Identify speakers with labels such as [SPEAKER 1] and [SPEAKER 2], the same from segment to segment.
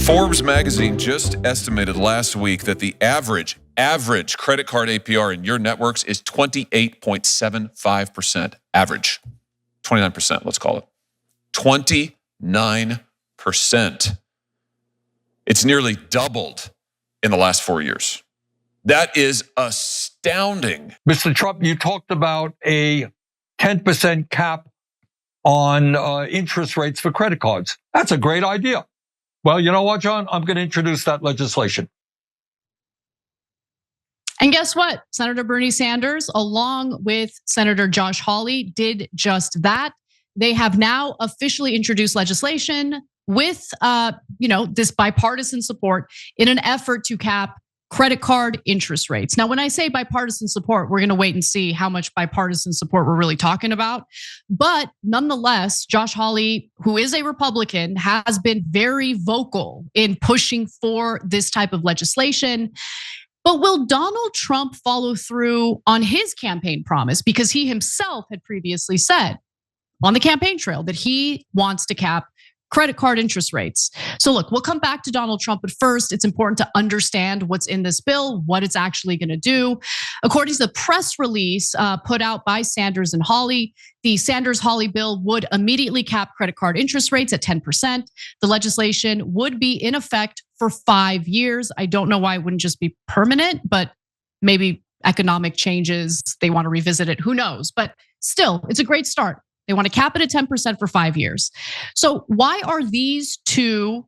[SPEAKER 1] Forbes magazine just estimated last week that the average credit card APR in your networks is 28.75%. Average. 29%, let's call it. 29%. It's nearly doubled in the last 4 years. That is astounding.
[SPEAKER 2] Mr. Trump, you talked about a 10% cap on interest rates for credit cards. That's a great idea. Well, you know what, John? I'm going to introduce that legislation.
[SPEAKER 3] And guess what? Senator Bernie Sanders, along with Senator Josh Hawley, did just that. They have now officially introduced legislation with this bipartisan support in an effort to cap credit card interest rates. Now, when I say bipartisan support, we're going to wait and see how much bipartisan support we're really talking about. But nonetheless, Josh Hawley, who is a Republican, has been very vocal in pushing for this type of legislation. But will Donald Trump follow through on his campaign promise? Because he himself had previously said on the campaign trail that he wants to cap credit card interest rates. So look, we'll come back to Donald Trump, but first it's important to understand what's in this bill, what it's actually going to do. According to the press release put out by Sanders and Hawley, the Sanders-Hawley bill would immediately cap credit card interest rates at 10%. The legislation would be in effect for 5 years. I don't know why it wouldn't just be permanent, but maybe economic changes, they want to revisit it, who knows? But still, it's a great start. They want to cap it at 10% for 5 years. So why are these two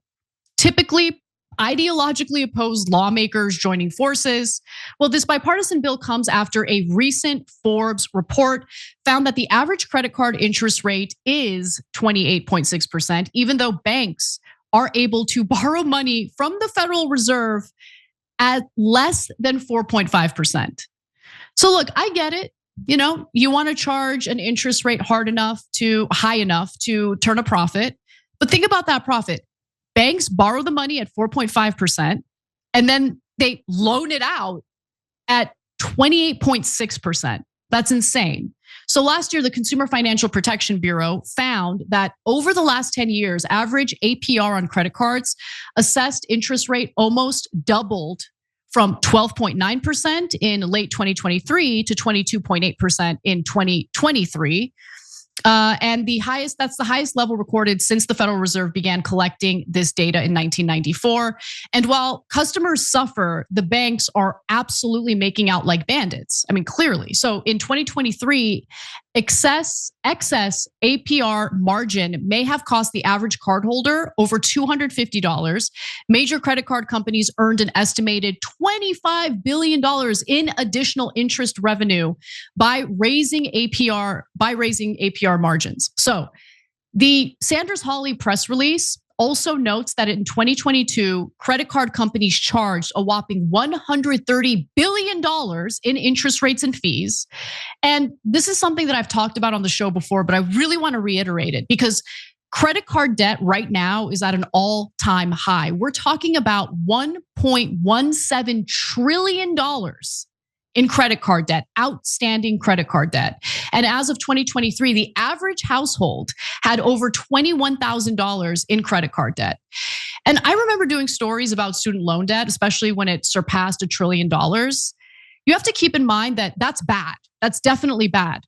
[SPEAKER 3] typically ideologically opposed lawmakers joining forces? Well, this bipartisan bill comes after a recent Forbes report found that the average credit card interest rate is 28.6%, even though banks are able to borrow money from the Federal Reserve at less than 4.5%. So look, I get it. You want to charge an interest rate high enough to turn a profit. But think about that profit. Banks borrow the money at 4.5%, and then they loan it out at 28.6%. That's insane. So last year, the Consumer Financial Protection Bureau found that over the last 10 years, average APR on credit cards assessed interest rate almost doubled from 12.9% in late 2023 to 22.8% in 2023. And that's the highest level recorded since the Federal Reserve began collecting this data in 1994. And while customers suffer, the banks are absolutely making out like bandits. I mean, clearly. So in 2023, excess APR margin may have cost the average cardholder over $250. Major credit card companies earned an estimated $25 billion in additional interest revenue by raising APR margins. So the Sanders-Hawley press release also notes that in 2022, credit card companies charged a whopping $130 billion in interest rates and fees. And this is something that I've talked about on the show before, but I really want to reiterate it because credit card debt right now is at an all-time high. We're talking about $1.17 trillion in credit card debt, outstanding credit card debt. And as of 2023, the average household had over $21,000 in credit card debt. And I remember doing stories about student loan debt, especially when it surpassed $1 trillion. You have to keep in mind that that's bad. That's definitely bad.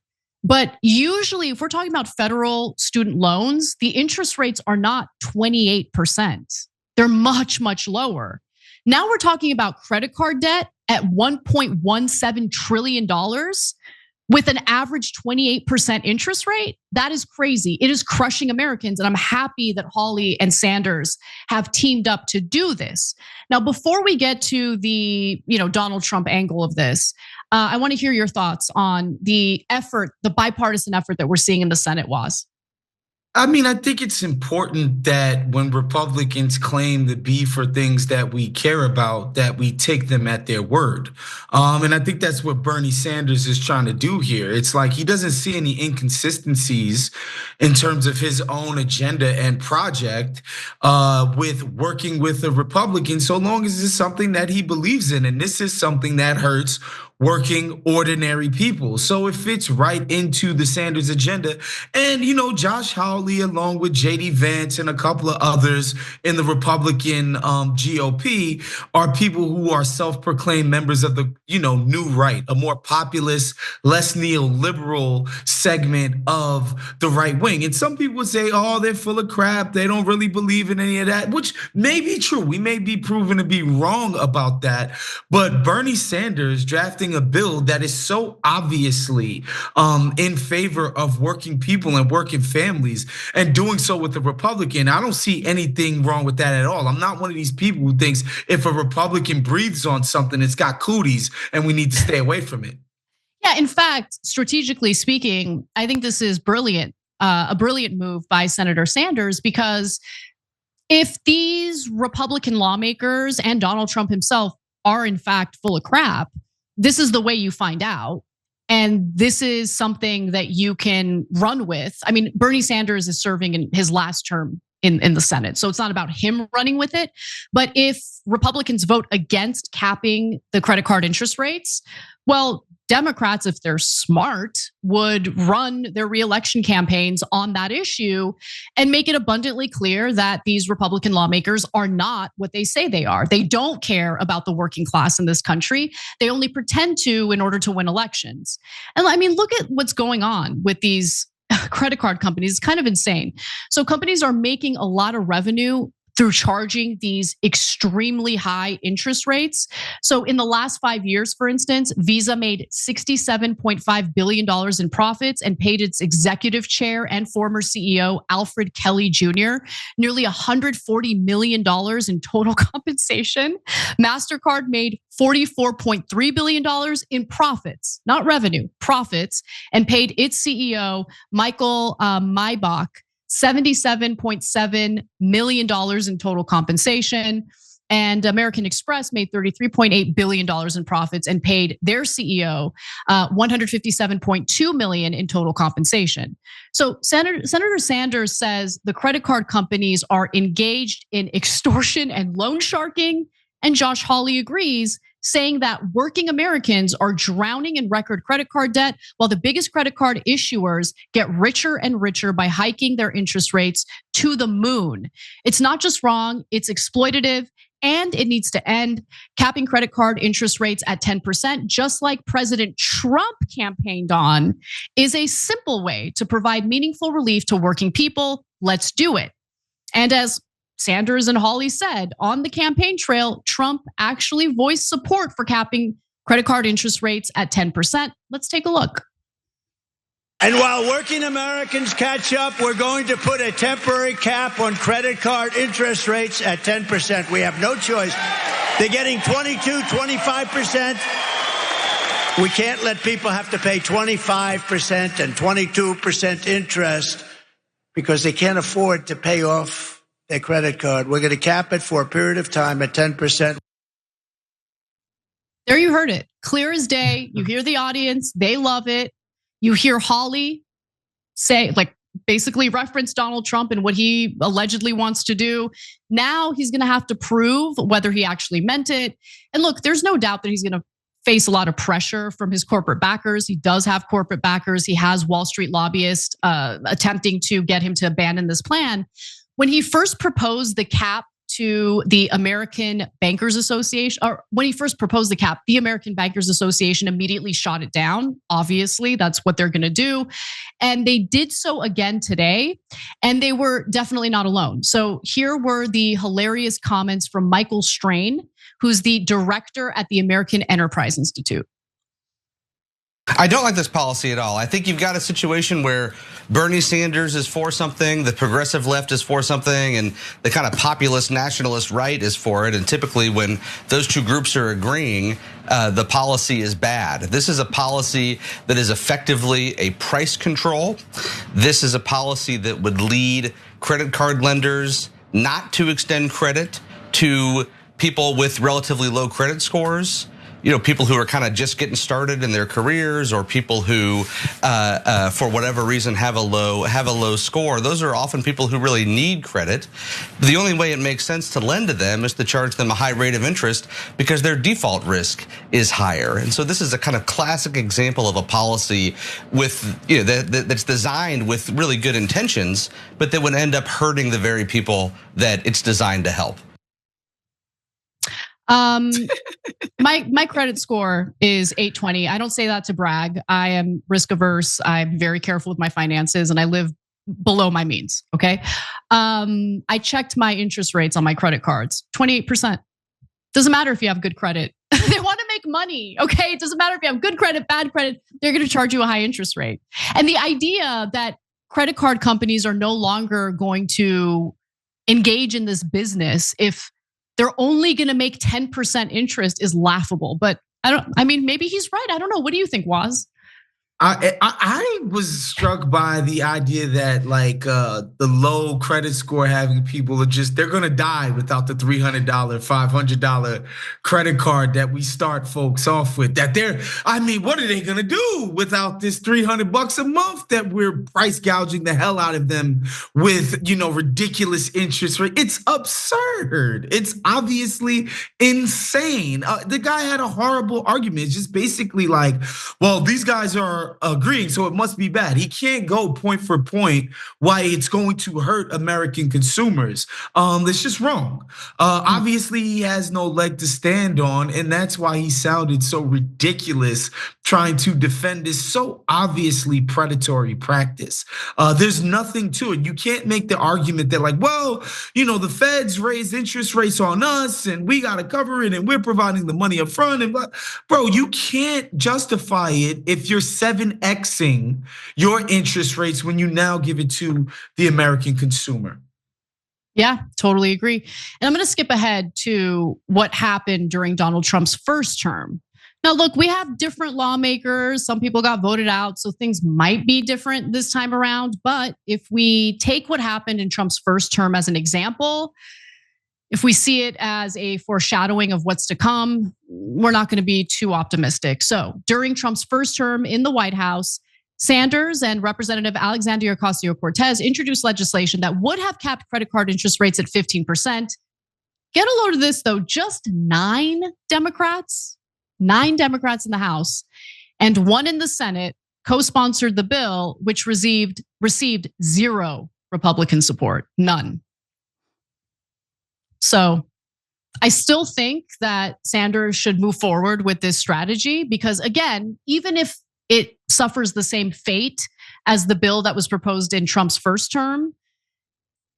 [SPEAKER 3] But usually, if we're talking about federal student loans, the interest rates are not 28%. They're much, much lower. Now we're talking about credit card debt at $1.17 trillion with an average 28% interest rate. That is crazy. It is crushing Americans. And I'm happy that Hawley and Sanders have teamed up to do this. Now, before we get to the Donald Trump angle of this, I want to hear your thoughts on the bipartisan effort that we're seeing in the Senate, Was.
[SPEAKER 4] I mean, I think it's important that when Republicans claim to be for things that we care about, that we take them at their word. And I think that's what Bernie Sanders is trying to do here. It's like he doesn't see any inconsistencies in terms of his own agenda and project with working with the Republicans, so long as it's something that he believes in. And this is something that hurts working, ordinary people. So it fits right into the Sanders agenda. And, Josh Hawley, along with JD Vance and a couple of others in the Republican GOP, are people who are self-proclaimed members of the, new right, a more populist, less neoliberal segment of the right wing. And some people would say, oh, they're full of crap. They don't really believe in any of that, which may be true. We may be proven to be wrong about that. But Bernie Sanders drafting a bill that is so obviously in favor of working people and working families, and doing so with a Republican, I don't see anything wrong with that at all. I'm not one of these people who thinks if a Republican breathes on something, it's got cooties and we need to stay away from it.
[SPEAKER 3] Yeah, in fact, strategically speaking, I think this is brilliant, a brilliant move by Senator Sanders, because if these Republican lawmakers and Donald Trump himself are in fact full of crap, this is the way you find out. And this is something that you can run with. I mean, Bernie Sanders is serving in his last term in the Senate. So it's not about him running with it. But if Republicans vote against capping the credit card interest rates, well, Democrats, if they're smart, would run their reelection campaigns on that issue and make it abundantly clear that these Republican lawmakers are not what they say they are. They don't care about the working class in this country. They only pretend to in order to win elections. And I mean, look at what's going on with these credit card companies. It's kind of insane. So companies are making a lot of revenue through charging these extremely high interest rates. So in the last 5 years, for instance, Visa made $67.5 billion in profits and paid its executive chair and former CEO, Alfred Kelly Jr., nearly $140 million in total compensation. MasterCard made $44.3 billion in profits, not revenue, profits, and paid its CEO, Michael Maybach, $77.7 million in total compensation. And American Express made $33.8 billion in profits and paid their CEO $157.2 million in total compensation. So Senator Sanders says the credit card companies are engaged in extortion and loan sharking. And Josh Hawley agrees, saying that working Americans are drowning in record credit card debt, while the biggest credit card issuers get richer and richer by hiking their interest rates to the moon. It's not just wrong, it's exploitative, and it needs to end. Capping credit card interest rates at 10%, just like President Trump campaigned on, is a simple way to provide meaningful relief to working people. Let's do it. And as Sanders and Hawley said, on the campaign trail, Trump actually voiced support for capping credit card interest rates at 10%. Let's take a look.
[SPEAKER 5] And while working Americans catch up, we're going to put a temporary cap on credit card interest rates at 10%. We have no choice. They're getting 22, 25%. We can't let people have to pay 25% and 22% interest because they can't afford to pay off their credit card. We're going to cap it for a period of time at 10%.
[SPEAKER 3] There you heard it. Clear as day. You hear the audience. They love it. You hear Hawley say, basically reference Donald Trump and what he allegedly wants to do. Now he's going to have to prove whether he actually meant it. And look, there's no doubt that he's going to face a lot of pressure from his corporate backers. He does have corporate backers. He has Wall Street lobbyists attempting to get him to abandon this plan. When he first proposed the cap to the American Bankers Association, or when he first proposed the cap, the American Bankers Association immediately shot it down. Obviously, that's what they're going to do. And they did so again today, and they were definitely not alone. So here were the hilarious comments from Michael Strain, who's the director at the American Enterprise Institute.
[SPEAKER 6] I don't like this policy at all. I think you've got a situation where Bernie Sanders is for something, the progressive left is for something, and the kind of populist nationalist right is for it. And typically when those two groups are agreeing, the policy is bad. This is a policy that is effectively a price control. This is a policy that would lead credit card lenders not to extend credit to people with relatively low credit scores, people who are kind of just getting started in their careers, or people who, for whatever reason, have a low score. Those are often people who really need credit. The only way it makes sense to lend to them is to charge them a high rate of interest because their default risk is higher. And so this is a kind of classic example of a policy with that's designed with really good intentions, but that would end up hurting the very people that it's designed to help.
[SPEAKER 3] My credit score is 820. I don't say that to brag. I am risk averse. I'm very careful with my finances, and I live below my means. Okay. I checked my interest rates on my credit cards. 28%. Doesn't matter if you have good credit. They want to make money. Okay. It doesn't matter if you have good credit, bad credit. They're going to charge you a high interest rate. And the idea that credit card companies are no longer going to engage in this business if they're only going to make 10% interest is laughable. But maybe he's right. I don't know. What do you think, Waz?
[SPEAKER 4] I was struck by the idea that the low credit score having people they're gonna die without the $300, $500 credit card that we start folks off with. What are they gonna do without this $300 a month that we're price gouging the hell out of them with, ridiculous interest rate? It's absurd. It's obviously insane. The guy had a horrible argument. It's just basically well, these guys are agreeing, so it must be bad. He can't go point for point why it's going to hurt American consumers. That's just wrong. Obviously, he has no leg to stand on, and that's why he sounded so ridiculous trying to defend this so obviously predatory practice. There's nothing to it. You can't make the argument that the feds raised interest rates on us and we got to cover it and we're providing the money up front. And bro, you can't justify it if you're 7xing your interest rates when you now give it to the American consumer.
[SPEAKER 3] Yeah, totally agree. And I'm going to skip ahead to what happened during Donald Trump's first term. Now, look, we have different lawmakers. Some people got voted out, so things might be different this time around. But if we take what happened in Trump's first term as an example, if we see it as a foreshadowing of what's to come, we're not going to be too optimistic. So during Trump's first term in the White House, Sanders and Representative Alexandria Ocasio-Cortez introduced legislation that would have capped credit card interest rates at 15%. Get a load of this, though. Just 9 Democrats in the House and 1 in the Senate co-sponsored the bill, which received 0 Republican support, none. So I still think that Sanders should move forward with this strategy because, again, even if it suffers the same fate as the bill that was proposed in Trump's first term,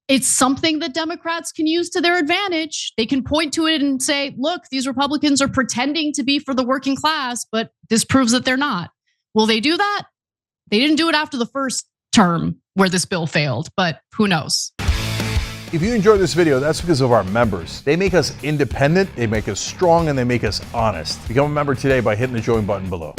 [SPEAKER 3] it's something that Democrats can use to their advantage. They can point to it and say, look, these Republicans are pretending to be for the working class, but this proves that they're not. Will they do that? They didn't do it after the first term where this bill failed, but who knows?
[SPEAKER 7] If you enjoyed this video, that's because of our members. They make us independent, they make us strong, and they make us honest. Become a member today by hitting the join button below.